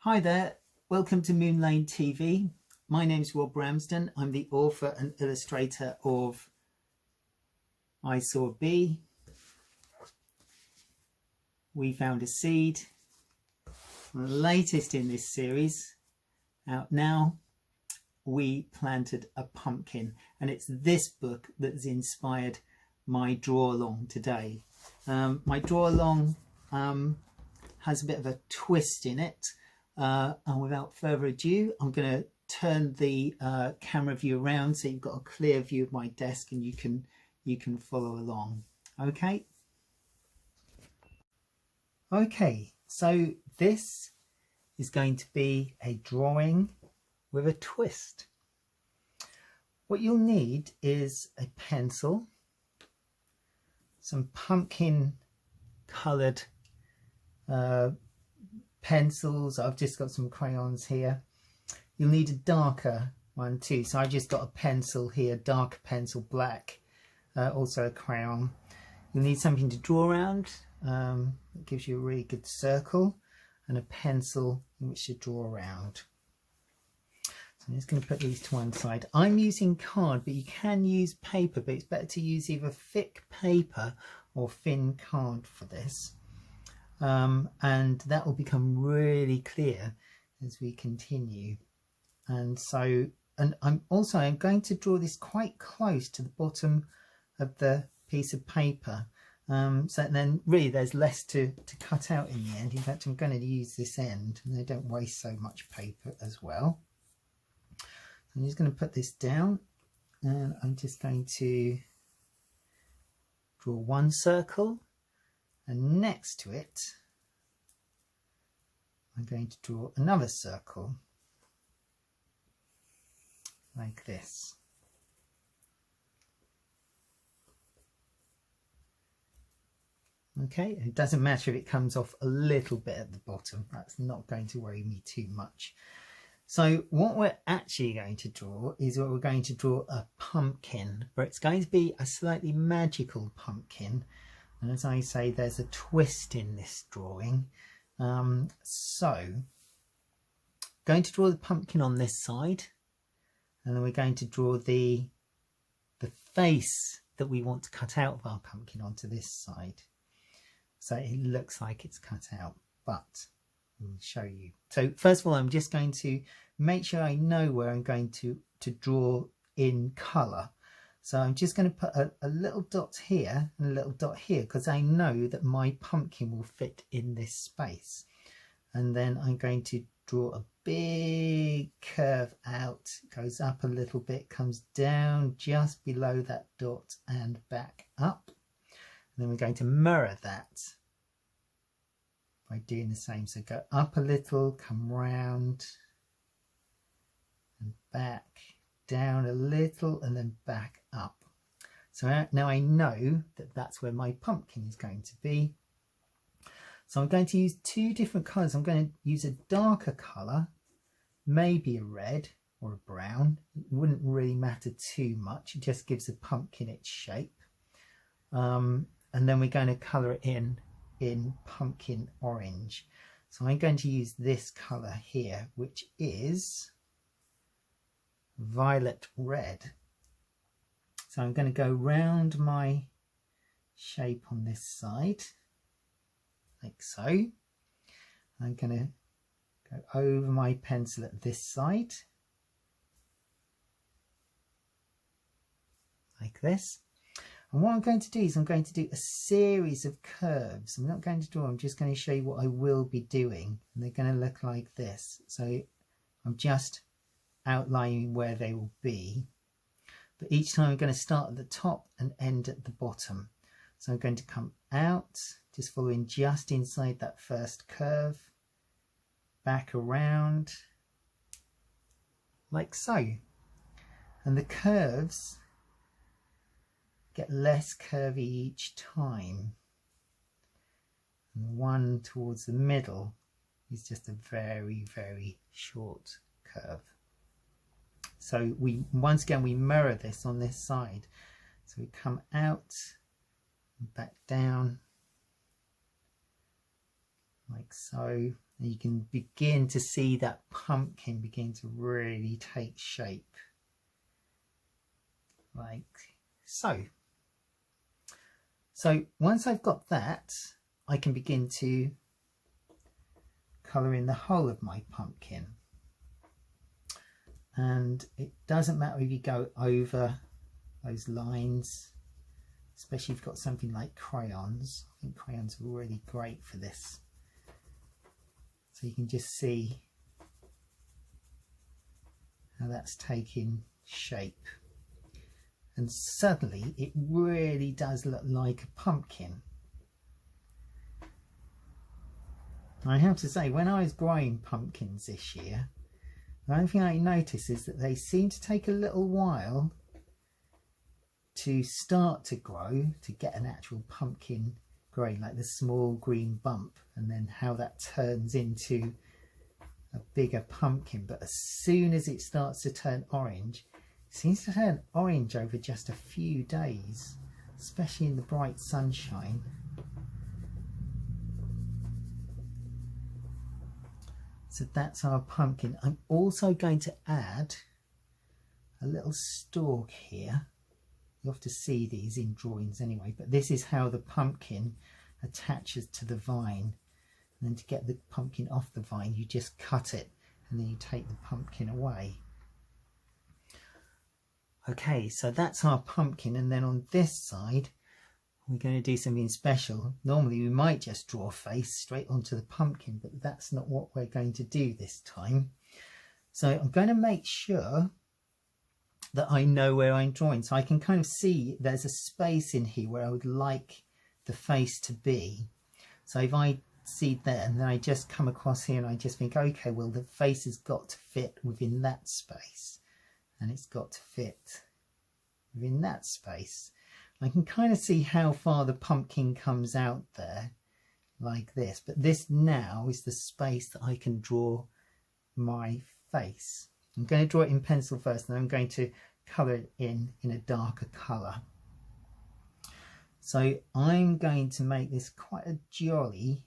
Hi there, welcome to Moon Lane TV. My name's Rob Ramsden. I'm the author and illustrator of I Saw a Bee, We Found a Seed, the latest in this series, out now, We Planted a Pumpkin. And it's this book that's inspired my draw along today. My draw along has a bit of a twist in it. And without further ado, I'm going to turn the camera view around so you've got a clear view of my desk and you can follow along. Okay, so this is going to be a drawing with a twist. What you'll need is a pencil, some pumpkin coloured pencils. I've just got some crayons here. You'll need a darker one too, so I've just got a pencil here, darker pencil, black, also a crayon. You'll need something to draw around. It gives you a really good circle, and a pencil in which to draw around. So I'm just going to put these to one side. I'm using card, but you can use paper, but it's better to use either thick paper or thin card for this. And that will become really clear as we continue. And so, and I'm going to draw this quite close to the bottom of the piece of paper. So then really there's less to cut out in the end. In fact, I'm going to use this end and I don't waste so much paper as well. I'm just going to put this down and I'm just going to draw one circle. And next to it, I'm going to draw another circle like this. Okay, it doesn't matter if it comes off a little bit at the bottom. That's not going to worry me too much. So what we're actually going to draw is we're going to draw a pumpkin, but it's going to be a slightly magical pumpkin. And as I say, there's a twist in this drawing. So, going to draw the pumpkin on this side, and then we're going to draw the face that we want to cut out of our pumpkin onto this side. So it looks like it's cut out, but we'll show you. So first of all, I'm just going to make sure I know where I'm going to draw in colour. So I'm just going to put a little dot here and a little dot here because I know that my pumpkin will fit in this space. And then I'm going to draw a big curve out, goes up a little bit, comes down just below that dot and back up. And then we're going to mirror that by doing the same. So go up a little, come round and back, down a little and then back up. So now I know that that's where my pumpkin is going to be. So I'm going to use two different colours. I'm going to use a darker colour, maybe a red or a brown. It wouldn't really matter too much. It just gives the pumpkin its shape. And then we're going to colour it in pumpkin orange. So I'm going to use this colour here, which is violet red. So I'm going to go round my shape on this side like so. I'm going to go over my pencil at this side like this. And what I'm going to do is I'm going to do a series of curves. I'm not going to draw, I'm just going to show you what I will be doing, and they're going to look like this. So I'm just outlining where they will be, but each time I'm going to start at the top and end at the bottom. So I'm going to come out, just following just inside that first curve, back around like so, and the curves get less curvy each time, and the one towards the middle is just a very, very short curve. So once again we mirror this on this side. So we come out and back down like so, And you can begin to see that pumpkin begin to really take shape, like so. So once I've got that, I can begin to colour in the whole of my pumpkin. And it doesn't matter if you go over those lines, especially if you've got something like crayons. I think crayons are really great for this. So you can just see how that's taking shape. And suddenly it really does look like a pumpkin. I have to say, when I was growing pumpkins this year, the only thing I noticed is that they seem to take a little while to start to grow, to get an actual pumpkin growing, like the small green bump, and then how that turns into a bigger pumpkin. But as soon as it starts to turn orange, it seems to turn orange over just a few days, especially in the bright sunshine. So that's our pumpkin. I'm also going to add a little stalk here. You have to see these in drawings anyway, but this is how the pumpkin attaches to the vine. And then to get the pumpkin off the vine, you just cut it and then you take the pumpkin away. Okay, so that's our pumpkin, and then on this side we're going to do something special. Normally we might just draw a face straight onto the pumpkin, but that's not what we're going to do this time. So I'm going to make sure that I know where I'm drawing, so I can kind of see there's a space in here where I would like the face to be. So if I see there and then I just come across here and I just think, okay, well, the face has got to fit within that space, and it's got to fit within that space. I can kind of see how far the pumpkin comes out there, like this. But this now is the space that I can draw my face. I'm going to draw it in pencil first, and I'm going to colour it in a darker colour. So I'm going to make this quite a jolly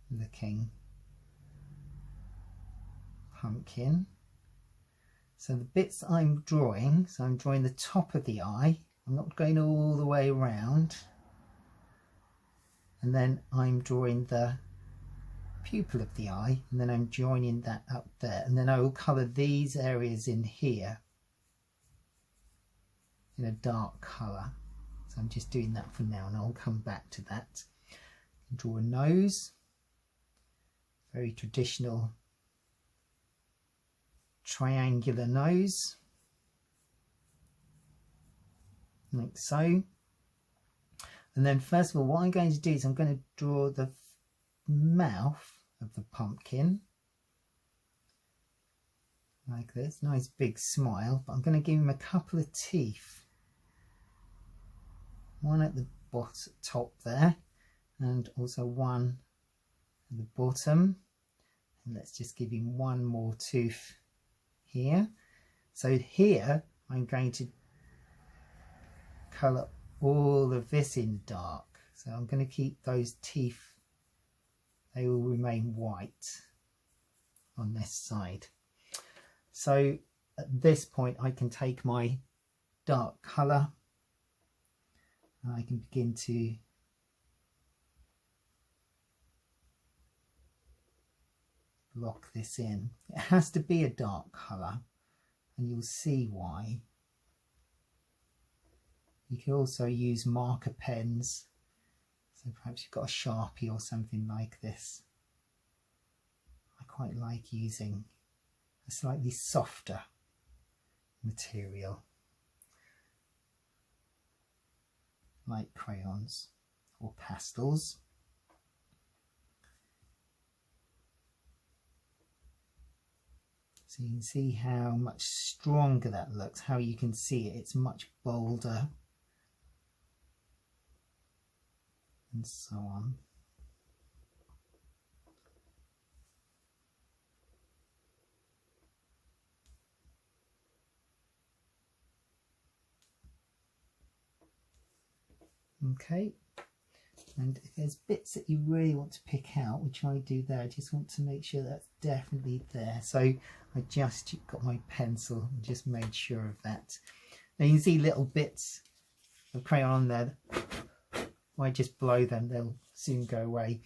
looking pumpkin. So the bits I'm drawing, so I'm drawing the top of the eye. I'm not going all the way around. And then I'm drawing the pupil of the eye, and then I'm joining that up there. And then I will colour these areas in here in a dark colour. So I'm just doing that for now, and I'll come back to that. Draw a nose, very traditional triangular nose, like so. And then first of all, what I'm going to do is I'm going to draw the mouth of the pumpkin like this. Nice big smile, but I'm going to give him a couple of teeth, one at the bottom, top there, and also one at the bottom. And let's just give him one more tooth here. So here I'm going to colour all of this in dark. So I'm going to keep those teeth, they will remain white on this side. So at this point I can take my dark colour and I can begin to block this in. It has to be a dark colour, and you'll see why. You can also use marker pens, so perhaps you've got a Sharpie or something like this. I quite like using a slightly softer material like crayons or pastels. So you can see how much stronger that looks, how you can see it, it's much bolder, and so on. Okay, And if there's bits that you really want to pick out, which I do there, I just want to make sure that's definitely there. So I just got my pencil and just made sure of that. Now you can see little bits of crayon on there. I just blow them, they'll soon go away.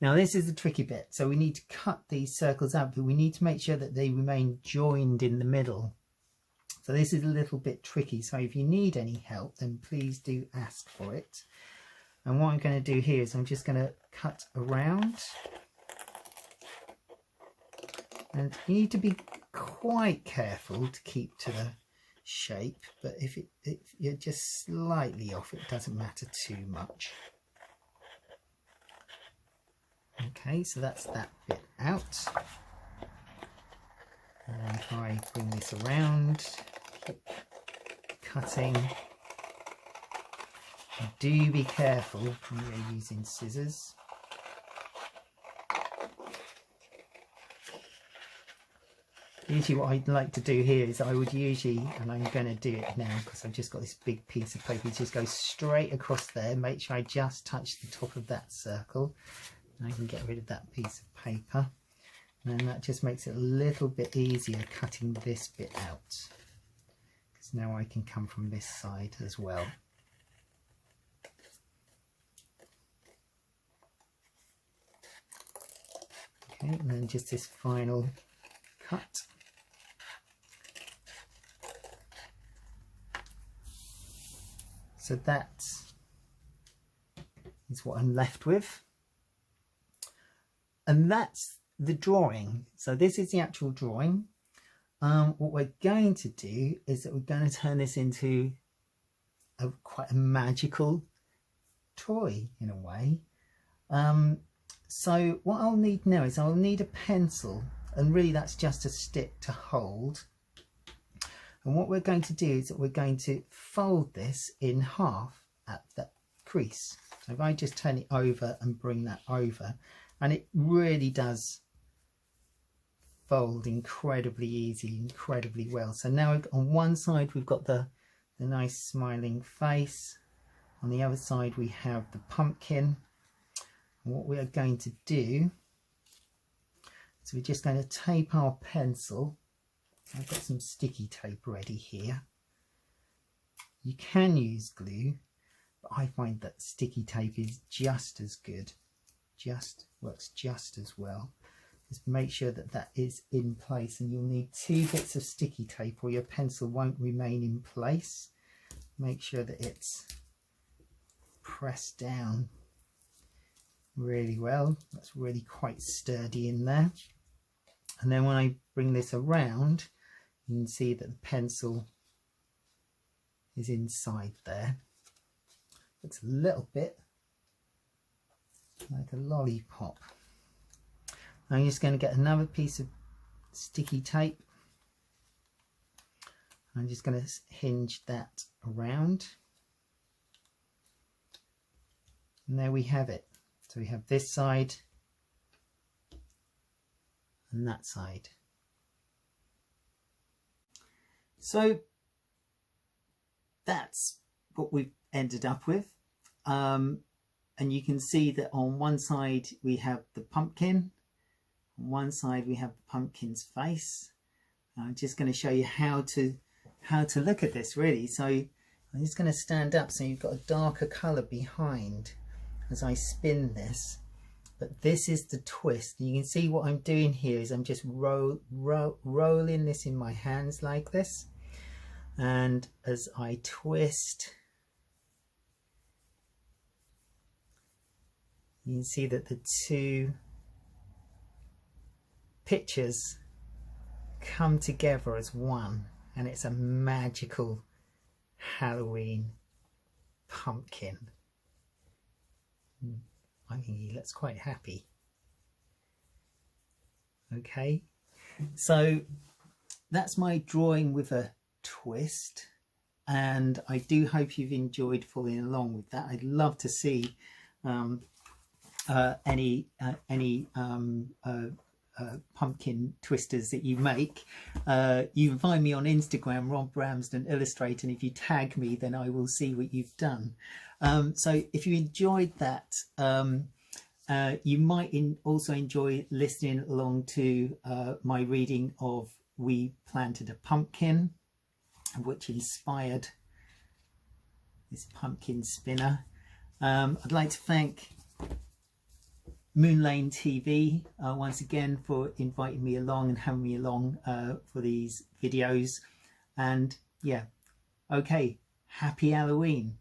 Now this is the tricky bit. So we need to cut these circles out, but we need to make sure that they remain joined in the middle. So this is a little bit tricky. So if you need any help, then please do ask for it. And what I'm going to do here is I'm just going to cut around. And you need to be quite careful to keep to the shape, but if you're just slightly off, it doesn't matter too much. Okay, so that's that bit out. And if I bring this around, keep cutting. Do be careful when you're using scissors. Usually what I'd like to do here is I would usually, and I'm going to do it now because I've just got this big piece of paper, just go straight across there, make sure I just touch the top of that circle. And I can get rid of that piece of paper. And that just makes it a little bit easier cutting this bit out. Because now I can come from this side as well. Okay, and then just this final cut. So that is what I'm left with. And that's the drawing. So this is the actual drawing. What we're going to do is that we're going to turn this into quite a magical toy in a way. So what I'll need now is I'll need a pencil, and really that's just a stick to hold. And what we're going to do is that we're going to fold this in half at the crease. So if I just turn it over and bring that over, and it really does fold incredibly easy, incredibly well. So now on one side we've got the nice smiling face, on the other side we have the pumpkin. And what we are going to do is we're just going to tape our pencil. I've got some sticky tape ready here. You can use glue, but I find that sticky tape is just as good, works just as well. Just make sure that that is in place, and you'll need 2 bits of sticky tape or your pencil won't remain in place. Make sure that it's pressed down really well. That's really quite sturdy in there. And then when I bring this around, you can see that the pencil is inside there. Looks a little bit like a lollipop. Now I'm just going to get another piece of sticky tape. I'm just going to hinge that around. And there we have it. So we have this side and that side. So that's what we've ended up with. And you can see that on one side we have the pumpkin, on one side we have the pumpkin's face. I'm just going to show you how to look at this really. So I'm just going to stand up so you've got a darker colour behind as I spin this. But this is the twist. You can see what I'm doing here is I'm just rolling this in my hands like this. And as I twist, you can see that the 2 pictures come together as one, and it's a magical Halloween pumpkin. I think he looks quite happy. Okay, so that's my drawing with a twist, and I do hope you've enjoyed following along with that. I'd love to see any pumpkin twisters that you make, you can find me on Instagram, Rob Ramsden Illustrator, and if you tag me, then I will see what you've done. So if you enjoyed that, you might also enjoy listening along to my reading of We Planted a Pumpkin, which inspired this pumpkin spinner. I'd like to thank Moon Lane TV once again for inviting me along and having me along for these videos. And yeah, okay, happy Halloween.